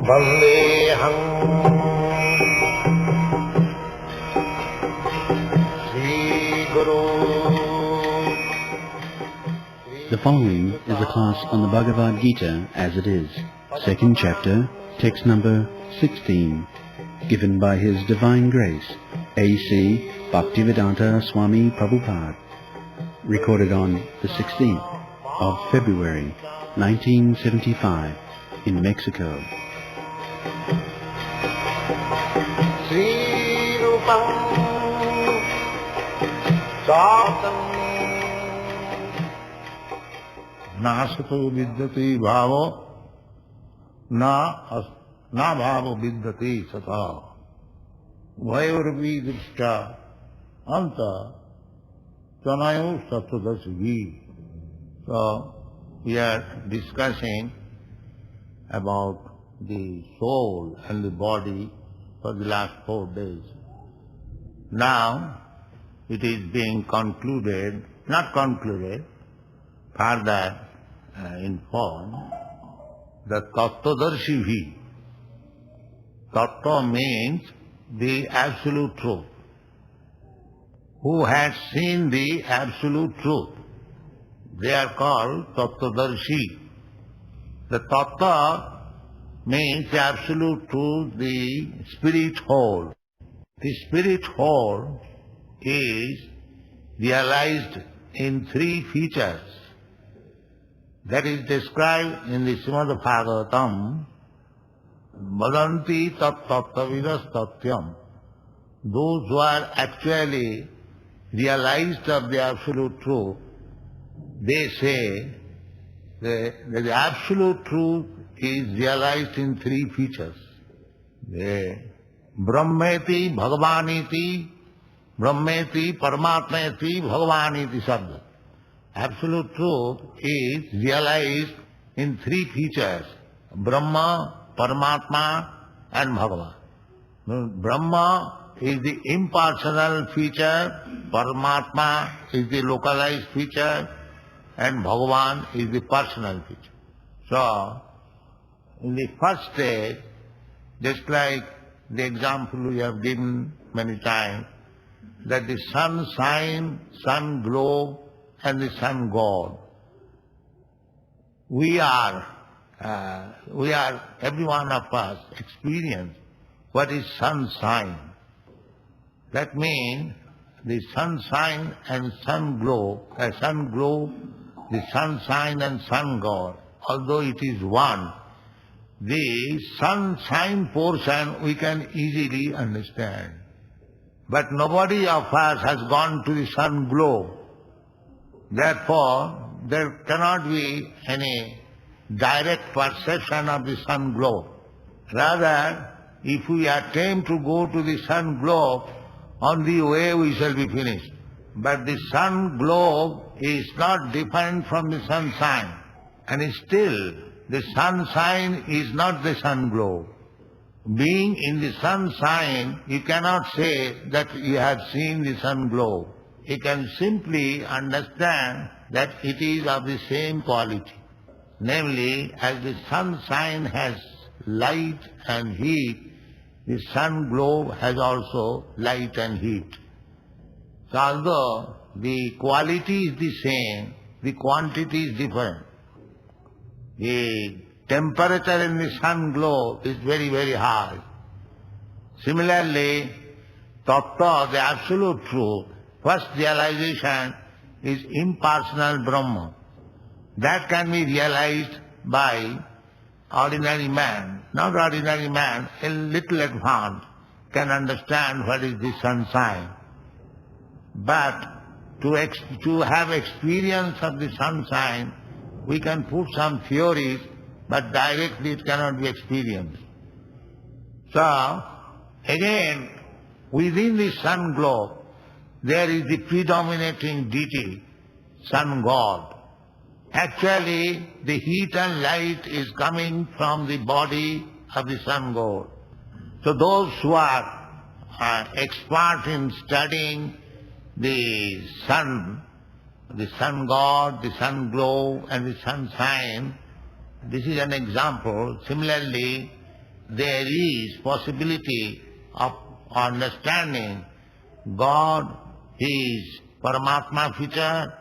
Vandeham Sri Guru. The following is a class on the Bhagavad Gita as it is, second chapter, text number 16, given by His Divine Grace, A.C.Bhaktivedanta Swami Prabhupada, recorded on the 16th of February, 1975, in Mexico. Sri Rupam Satam Nasato vidyati bhavo na bhavo vidyati sata Vayorvi dishta anta tanayo satadasivi. So we are discussing about the soul and the body for the last 4 days. Now it is being concluded, not concluded, further informed, the Tattvadarshi. Tattva means the absolute truth. Who has seen the absolute truth? They are called Tattvadarshi. The Tattva means the absolute truth, the spirit whole. The spirit whole is realized in 3 features. That is described in the Srimad Bhagavatam, Vadanti tat tattvavidas tatyam. Those who are actually realized of the absolute truth, they say that the absolute truth is realized in 3 features. Brahmeti bhagavaniti, Brahmeti paramatmeti bhagavaniti sabda. Absolute truth is realized in 3 features: Brahma, Paramatma and Bhagavan. Brahma is the impersonal feature, Paramatma is the localized feature, and Bhagavan is the personal feature. So, in the first stage, just like the example we have given many times, that the sun shine, sun glow, and the sun god. We are, every one of us experience what is sunshine. That means the sunshine and sun glow, the sunshine and sun god, although it is one, the sunshine portion we can easily understand. But nobody of us has gone to the sun glow. Therefore, there cannot be any direct perception of the sun glow. Rather, if we attempt to go to the sun glow, on the way we shall be finished. But the sun glow is not different from the sunshine. And still, the sunshine is not the sun glow. Being in the sunshine, you cannot say that you have seen the sun glow. You can simply understand that it is of the same quality. Namely, as the sunshine has light and heat, the sun glow has also light and heat. So although the quality is the same, the quantity is different. The temperature in the sun glow is very, very high. Similarly, Tattva, the absolute truth, first realization is impersonal Brahma. That can be realized by ordinary man. Not ordinary man, a little advanced, can understand what is the sunshine. But to have experience of the sunshine, we can put some theories, but directly it cannot be experienced. So, again, within the sun glow, there is the predominating deity, sun god. Actually, the heat and light is coming from the body of the sun god. So those who are expert in studying the sun god, the sun glow and the sunshine, This is an example. Similarly, there is possibility of understanding God is Paramatma feature,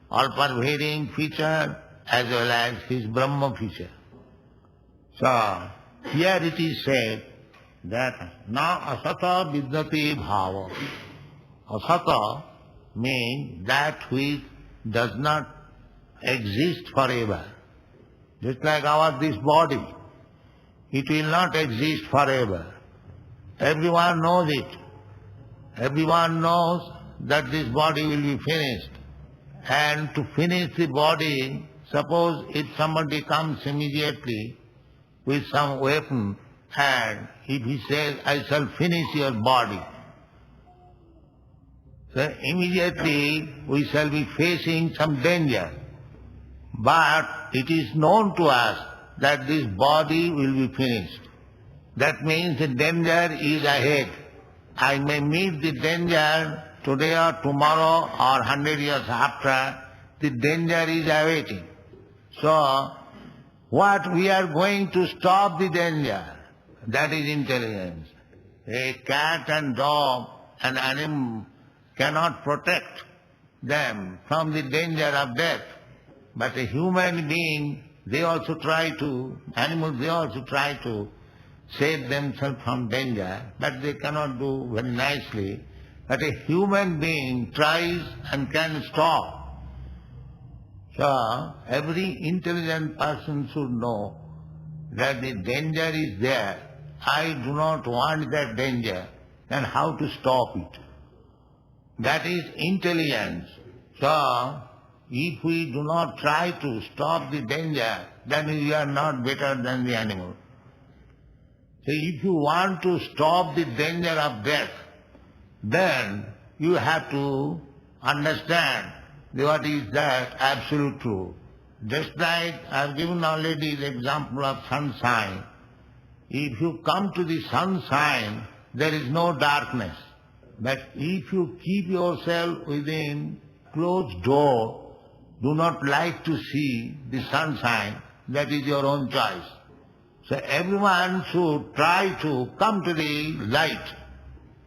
all-pervading feature, as well as His Brahma feature. So, here it is said that na asata vidyate bhava. Asata means that which does not exist forever. Just like this body, it will not exist forever. Everyone knows it. Everyone knows that this body will be finished. And to finish the body, suppose if somebody comes immediately with some weapon, and if he says, I shall finish your body, so immediately we shall be facing some danger. But it is known to us that this body will be finished. That means the danger is ahead. I may meet the danger today or tomorrow or 100 years after. The danger is awaiting. So, what we are going to stop the danger, that is intelligence. A cat and dog and animal cannot protect them from the danger of death. But a human being, they also try to, animals, they also try to save themselves from danger, but they cannot do very nicely. But a human being tries and can stop. So, every intelligent person should know that the danger is there. I do not want that danger, then how to stop it? That is intelligence. So, if we do not try to stop the danger, then we are not better than the animal. So if you want to stop the danger of death, then you have to understand what is that absolute truth. Just like I have given already the example of sunshine. If you come to the sunshine, there is no darkness. But if you keep yourself within closed door, do not like to see the sunshine, that is your own choice. So everyone should try to come to the light.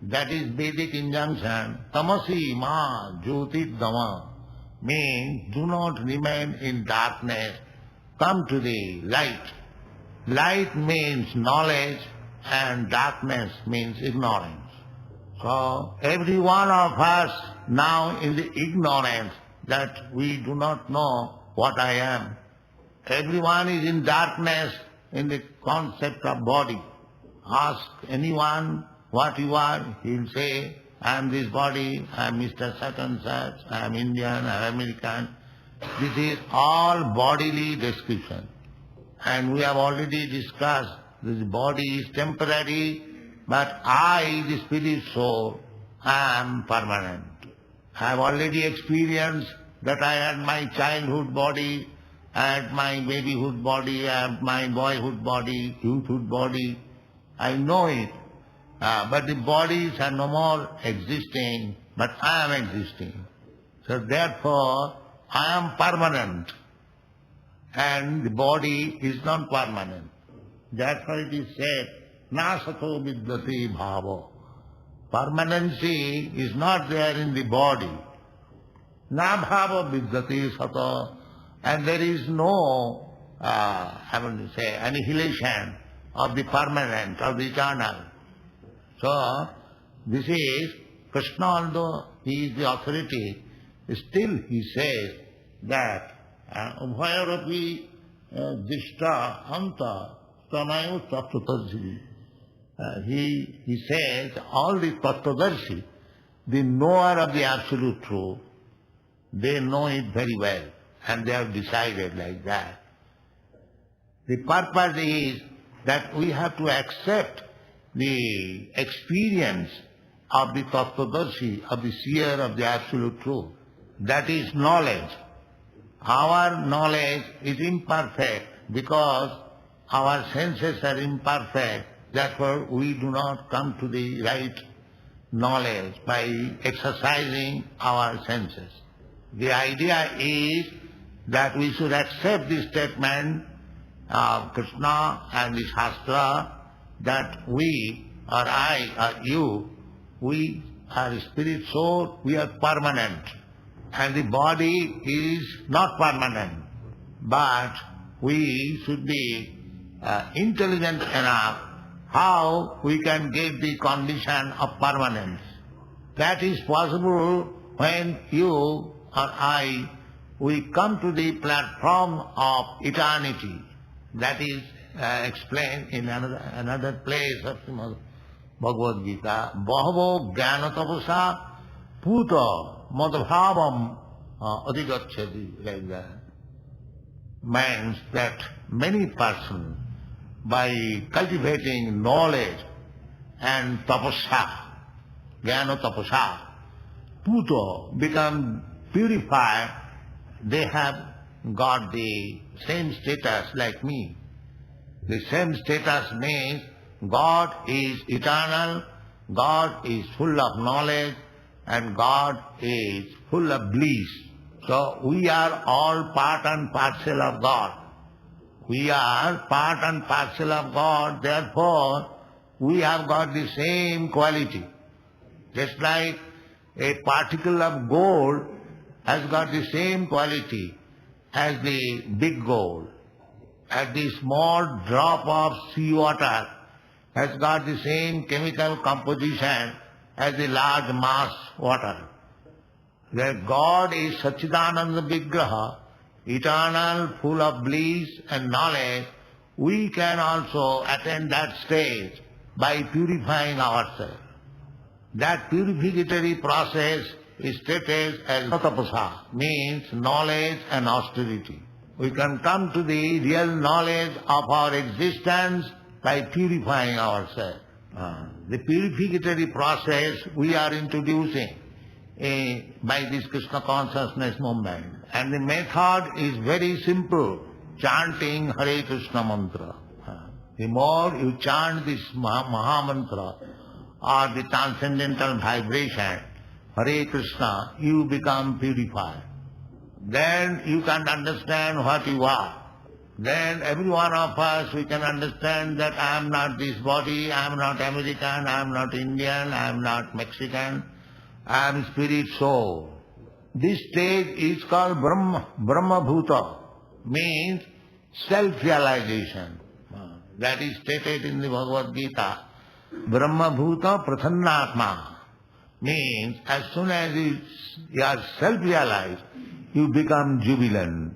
That is Vedic injunction. Tamasi ma jyotit dama means do not remain in darkness. Come to the light. Light means knowledge and darkness means ignorance. So every one of us now in the ignorance that we do not know what I am. Everyone is in darkness in the concept of body. Ask anyone what you are, he will say, I am this body, I am Mr. Such and such, I am Indian, I am American. This is all bodily description. And we have already discussed this body is temporary, but I, the spirit soul, I am permanent. I have already experienced that I had my childhood body, I had my babyhood body, I had my boyhood body, youthhood body. I know it. But the bodies are no more existing, but I am existing. So therefore, I am permanent. And the body is not permanent. Therefore it is said, na sato vidyate bhava. Permanency is not there in the body. Na bhava vidyate sato. And there is no, annihilation of the permanent, of the eternal. So, this is, Krishna, although he is the authority, still he says that Ubhayarapi dishta anta stanayu tattvatarshi. He says all the tattvadarshi, the knower of the absolute truth, they know it very well and they have decided like that. The purpose is that we have to accept the experience of the tattvadarshi, of the seer of the absolute truth. That is knowledge. Our knowledge is imperfect because our senses are imperfect. Therefore, we do not come to the right knowledge by exercising our senses. The idea is that we should accept this statement of Krishna and the Shastra that we, or I, or you, we are spirit soul, we are permanent. And the body is not permanent. But we should be intelligent enough how we can get the condition of permanence. That is possible when you or I, we come to the platform of eternity. That is explained in another place of the Bhagavad Gita. Bhavo jnana tapasa puta madbhavam adhigacchati, like that. Means that many persons, by cultivating knowledge and tapasya, jnana tapasya, puta, become purified, they have got the same status like me. The same status means God is eternal, God is full of knowledge, and God is full of bliss. So we are all part and parcel of God. We are part and parcel of God, therefore we have got the same quality. Just like a particle of gold has got the same quality as the big gold, as the small drop of seawater has got the same chemical composition as the large mass water. That God is Satchidananda Vigraha, eternal, full of bliss and knowledge. We can also attain that stage by purifying ourselves. That purificatory process is stated as tapasa, means knowledge and austerity. We can come to the real knowledge of our existence by purifying ourselves. The purificatory process we are introducing by this Krishna consciousness movement. And the method is very simple, chanting Hare Krishna mantra. The more you chant this Maha Mantra or the transcendental vibration, Hare Krishna, you become purified. Then you can understand what you are. Then every one of us, we can understand that I am not this body, I am not American, I am not Indian, I am not Mexican, I am spirit soul. This stage is called Brahma Bhuta, means self-realization. That is stated in the Bhagavad Gita. Brahma Bhuta Prathannatma, means as soon as you are self-realized, you become jubilant.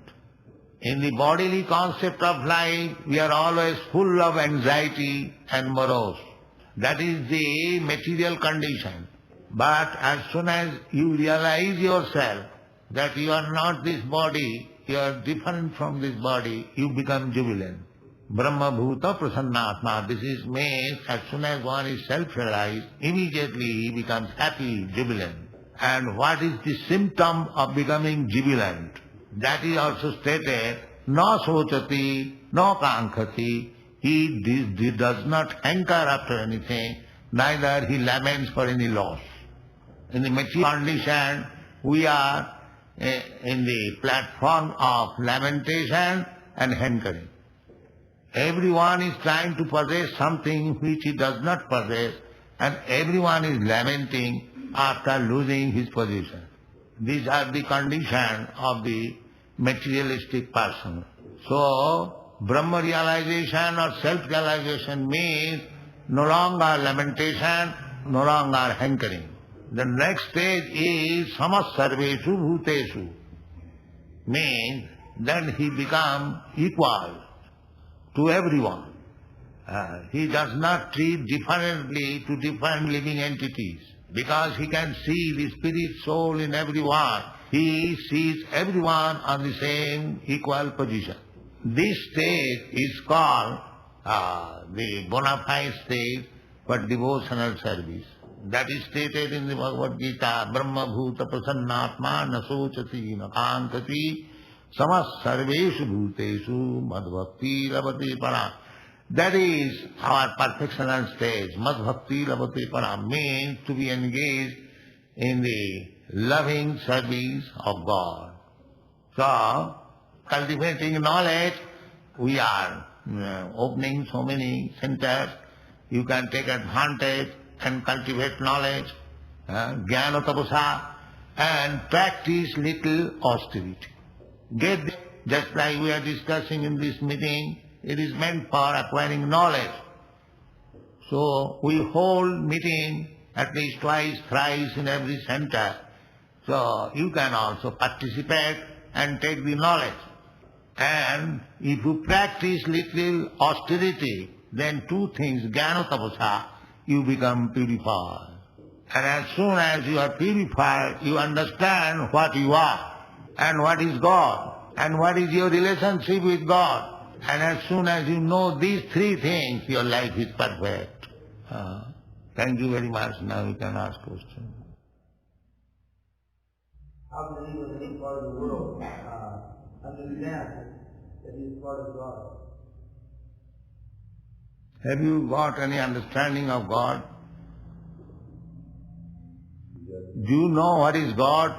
In the bodily concept of life, we are always full of anxiety and morose. That is the material condition. But as soon as you realize yourself that you are not this body, you are different from this body, you become jubilant. Brahma Bhuta Prasannatma. This is means as soon as one is self-realized, immediately he becomes happy, jubilant. And what is the symptom of becoming jubilant? That is also stated, no sochati, no kankhati. He does not hanker after anything, neither he laments for any loss. In the material condition, we are in the platform of lamentation and hankering. Everyone is trying to possess something which he does not possess, and everyone is lamenting after losing his position. These are the condition of the materialistic person. So, Brahma realization or self-realization means no longer lamentation, no longer hankering. The next stage is samasarveshu bhuteshu, means then he becomes equal to everyone. He does not treat differently to different living entities, because he can see the spirit soul in everyone. He sees everyone on the same equal position. This stage is called the bona fide stage for devotional service. That is stated in the Bhagavad Gita, Brahma Bhuta Prasannatma Nasochati Nakankati Samas Sarveshu Bhuteshu Madhbhakti Labati Param. That is our perfectional stage. Madhbhakti Labati Param means to be engaged in the loving service of God. So, cultivating knowledge we are opening so many centers. You can take advantage and cultivate knowledge, jnana tapasa, and practice little austerity. Get this, just like we are discussing in this meeting, it is meant for acquiring knowledge. So we hold meeting at least twice, thrice in every center. So you can also participate and take the knowledge. And if you practice little austerity, then two things, jnana tapasa, you become purified. And as soon as you are purified, you understand what you are and what is God and what is your relationship with God. And as soon as you know these three things, your life is perfect. Thank you very much. Now you can ask questions. How can anyone in any part of the world understand that he is part of God? Have you got any understanding of God? Do you know what is God?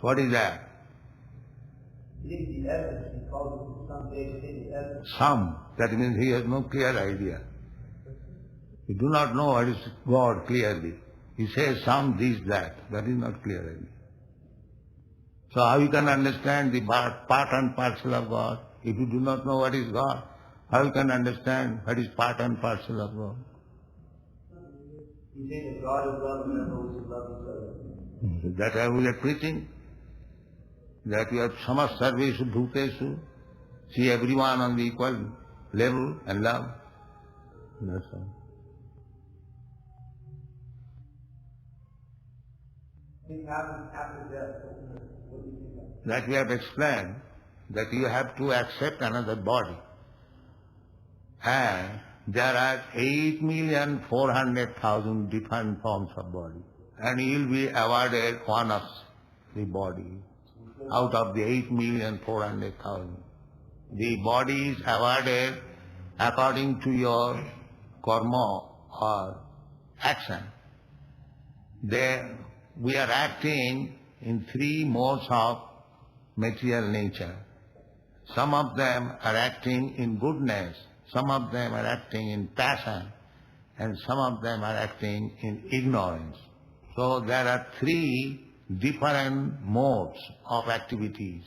What is that? He gives the essence. He calls it some big thing, the essence. Some. That means he has no clear idea. You do not know what is God clearly. He says some, this, that. That is not clear idea. So how you can understand the part and parcel of God? If you do not know what is God, how you can understand what is part and parcel of God? You think that God is love and therefore we should love each other. That we are preaching. That you have samas sarveshu bhuteshu. See everyone on the equal level and love. That's all. Think after death. What do you think of? That we have explained, that you have to accept another body. And there are 8,400,000 different forms of body. And you will be awarded one of the body out of the 8,400,000. The body is awarded according to your karma or action. There we are acting in three modes of material nature. Some of them are acting in goodness, some of them are acting in passion, and some of them are acting in ignorance. So there are three different modes of activities.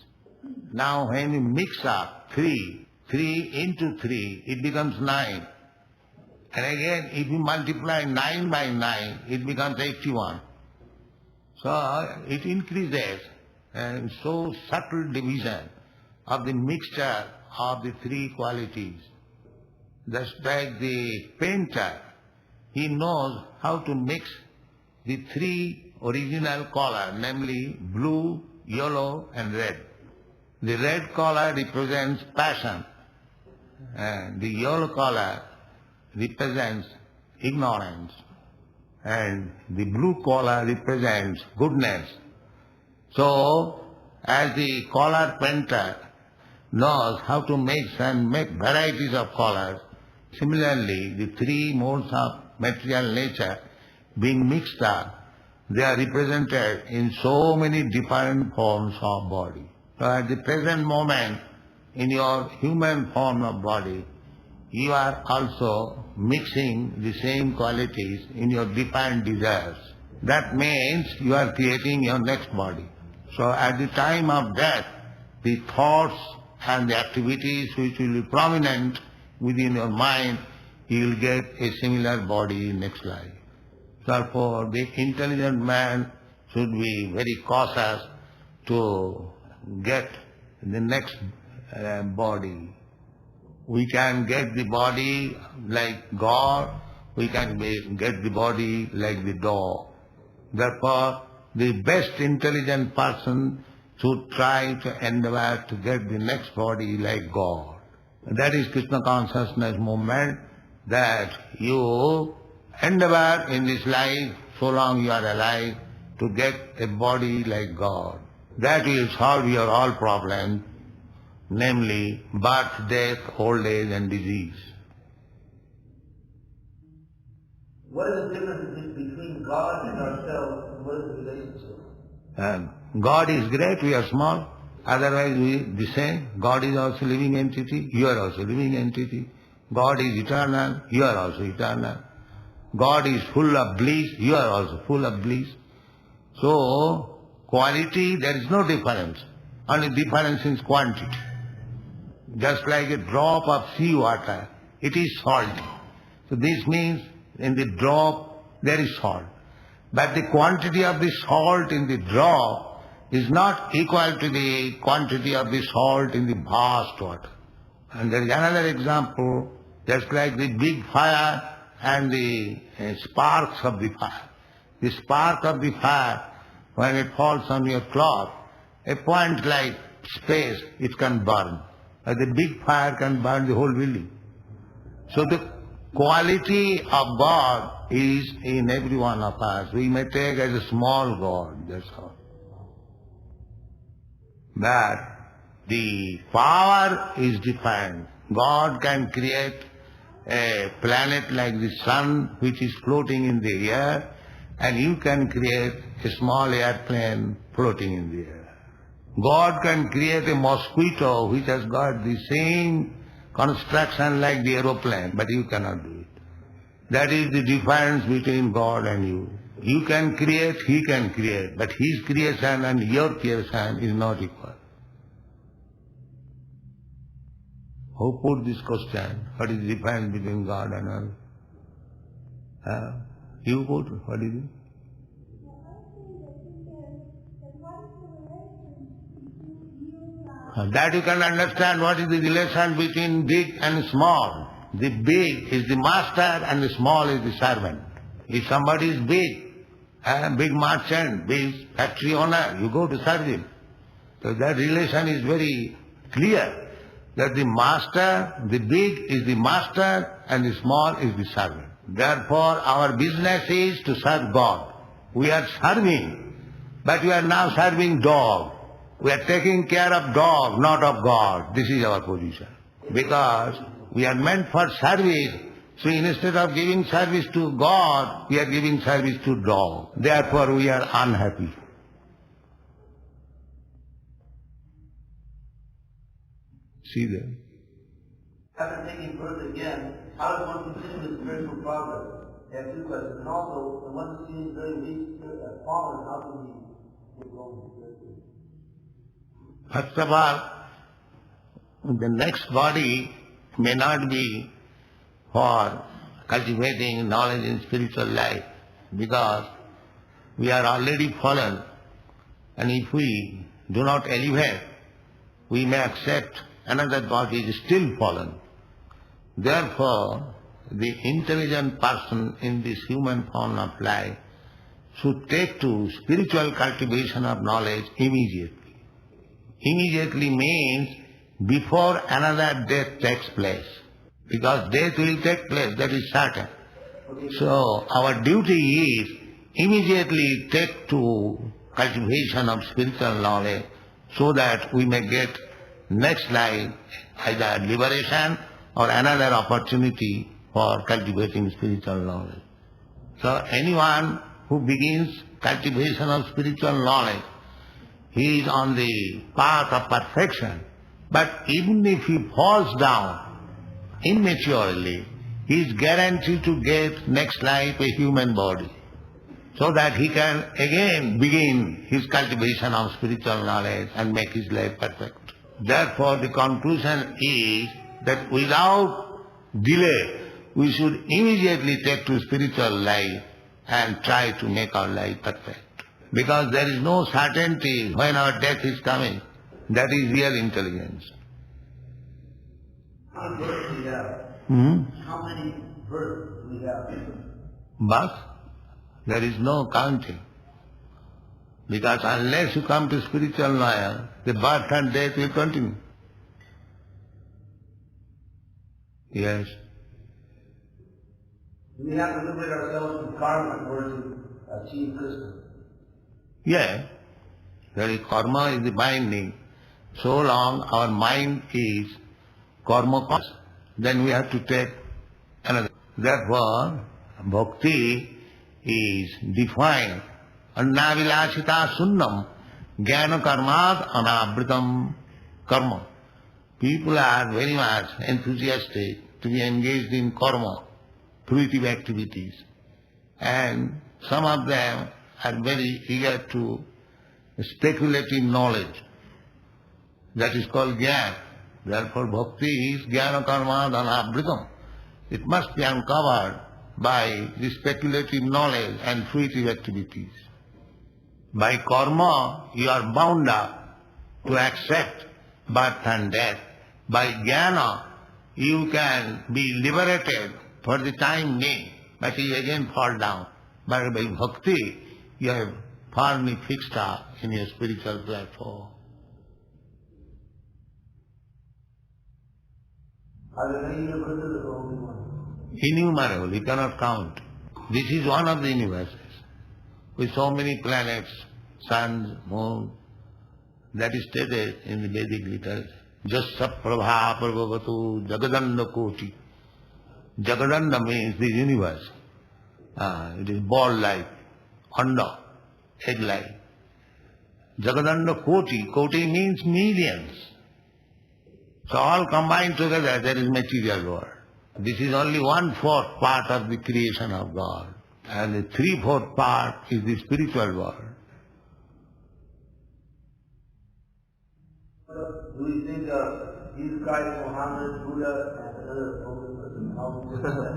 Now when you mix up three into three, it becomes 9. And again, if you multiply 9 by 9, it becomes 81. So it increases, and so subtle division of the mixture of the three qualities. Just like the painter, he knows how to mix the three original color, namely blue, yellow and red. The red color represents passion, and the yellow color represents ignorance, and the blue color represents goodness. So, as the color painter knows how to mix and make varieties of colors, similarly the three modes of material nature being mixed up, they are represented in so many different forms of body. So at the present moment, in your human form of body, you are also mixing the same qualities in your different desires. That means you are creating your next body. So at the time of death, the thoughts and the activities which will be prominent within your mind, you will get a similar body in next life. Therefore, the intelligent man should be very cautious to get the next body. We can get the body like gaur, we can get the body like the dog. Therefore, the best intelligent person should try to endeavor to get the next body like God. That is Krishna consciousness movement, that you endeavor in this life, so long you are alive, to get a body like God. That will solve your all problems, namely birth, death, old age and disease. What is the difference between God and ourselves, and what is the relationship? God is great, we are small. Otherwise we the same. God is also living entity, you are also living entity. God is eternal, you are also eternal. God is full of bliss, you are also full of bliss. So, quality, there is no difference. Only difference is quantity. Just like a drop of sea water, it is salty. So this means in the drop there is salt. But the quantity of the salt in the drop is not equal to the quantity of the salt in the vast water. And there is another example, just like the big fire and the sparks of the fire. The spark of the fire, when it falls on your cloth, a point like space, it can burn. But the big fire can burn the whole building. So the quality of God is in every one of us. We may take as a small God, that's all. But the power is different. God can create a planet like the sun which is floating in the air, and you can create a small airplane floating in the air. God can create a mosquito which has got the same construction like the aeroplane, but you cannot do it. That is the difference between God and you. You can create, He can create, but His creation and your creation is not equal. Who put this question? What is the difference between God and us? You put, what is it? That you can understand what is the relation between big and small. The big is the master and the small is the servant. If somebody is big, big merchant, big factory owner, you go to serve him. So that relation is very clear, that the master, the big is the master and the small is the servant. Therefore our business is to serve God. We are serving, but we are now serving dog. We are taking care of dog, not of God. This is our position. Because we are meant for service, so instead of giving service to God, we are giving service to dog. Therefore we are unhappy. See that? After taking birth again, how does one continue with spiritual progress? I have two questions. And also, when one seems very weak, fallen, how can he get going? First of all, the next body may not be for cultivating knowledge in spiritual life, because we are already fallen, and if we do not elevate, we may accept another body is still fallen. Therefore, the intelligent person in this human form of life should take to spiritual cultivation of knowledge immediately. Immediately means before another death takes place. Because death will take place, that is certain. So our duty is immediately take to cultivation of spiritual knowledge so that we may get next life either liberation or another opportunity for cultivating spiritual knowledge. So anyone who begins cultivation of spiritual knowledge, he is on the path of perfection. But even if he falls down immaturely, he is guaranteed to get next life a human body, so that he can again begin his cultivation of spiritual knowledge and make his life perfect. Therefore the conclusion is that without delay, we should immediately take to spiritual life and try to make our life perfect. Because there is no certainty when our death is coming. That is real intelligence. How many births do we have? How many births do we have? But there is no counting. Because unless you come to spiritual knowledge, the birth and death will continue. Yes. Do we have to liberate ourselves from karma in order to achieve Krishna? Yeah. There is karma is the binding. So long our mind is karma, then we have to take another. Therefore, bhakti is defined. Annavilasita sunnam Jnana karmat anavritam karma. People are very much enthusiastic to be engaged in karma, fruitive activities. And some of them are very eager to speculative knowledge. That is called jnana. Therefore bhakti is jnana karma dhanavritam. It must be uncovered by the speculative knowledge and fruitive activities. By karma you are bound up to accept birth and death. By jnana you can be liberated for the time being, but you again fall down. But by bhakti you have firmly fixed up in your spiritual platform. Are there many universes or only one? Innumerable, you cannot count. This is one of the universes, with so many planets, suns, moon, that is stated in the Vedic literature. Jasya prabha prabhavatu jagadanda koti. Jagadanda means the universe. It is ball-like, anda, egg-like. Jagadanda koti, koti means millions. So all combined together there is material world. This is only 1/4 part of the creation of God. And the 3/4 part is the spiritual world. Do we think Jesus Christ, Muhammad, Buddha, and another holy person, how would that?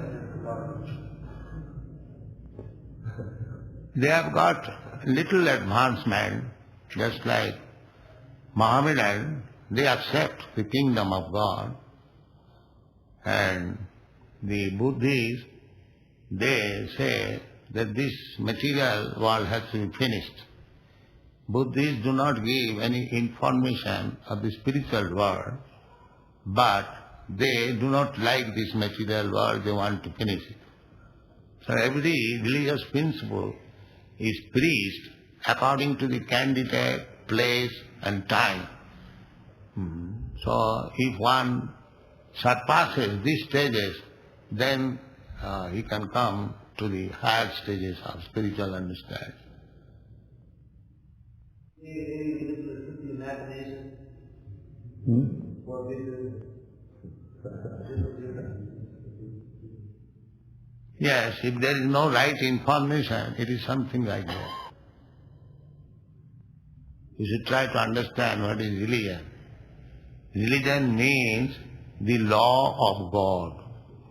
They have got little advancement, just like Mohammedan. They accept the kingdom of God, and the Buddhists, they say that this material world has to be finished. Buddhists do not give any information of the spiritual world, but they do not like this material world, they want to finish it. So every religious principle is preached according to the candidate, place and time. So if one surpasses these stages, then he can come to the higher stages of spiritual understanding. Maybe we get the imagination for bigger. Yes, if there is no right information, it is something like that. You should try to understand what is religion. Religion means the law of God.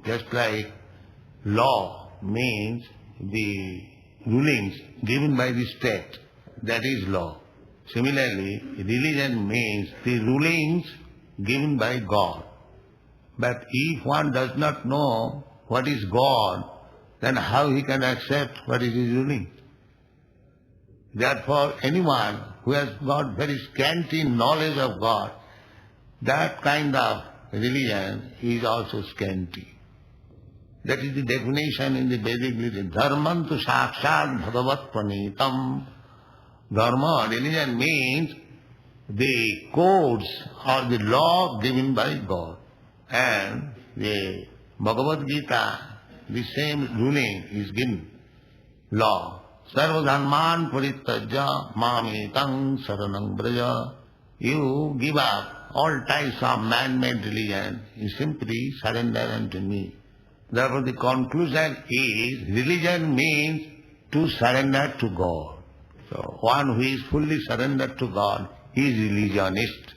Just like law means the rulings given by the state. That is law. Similarly, religion means the rulings given by God. But if one does not know what is God, then how he can accept what is his ruling? Therefore, anyone who has got very scanty knowledge of God, that kind of religion is also scanty. That is the definition in the Vedic literature. Dharmantu sakshat bhagavat pranitam. Dharma, religion means the codes or the law given by God. And the Bhagavad Gita, the same ruling is given. Law. Sarva dharman parityajya mamekam saranam braja. You give up all types of man-made religion. You simply surrender unto me. Therefore the conclusion is, religion means to surrender to God. So one who is fully surrendered to God, he is religionist.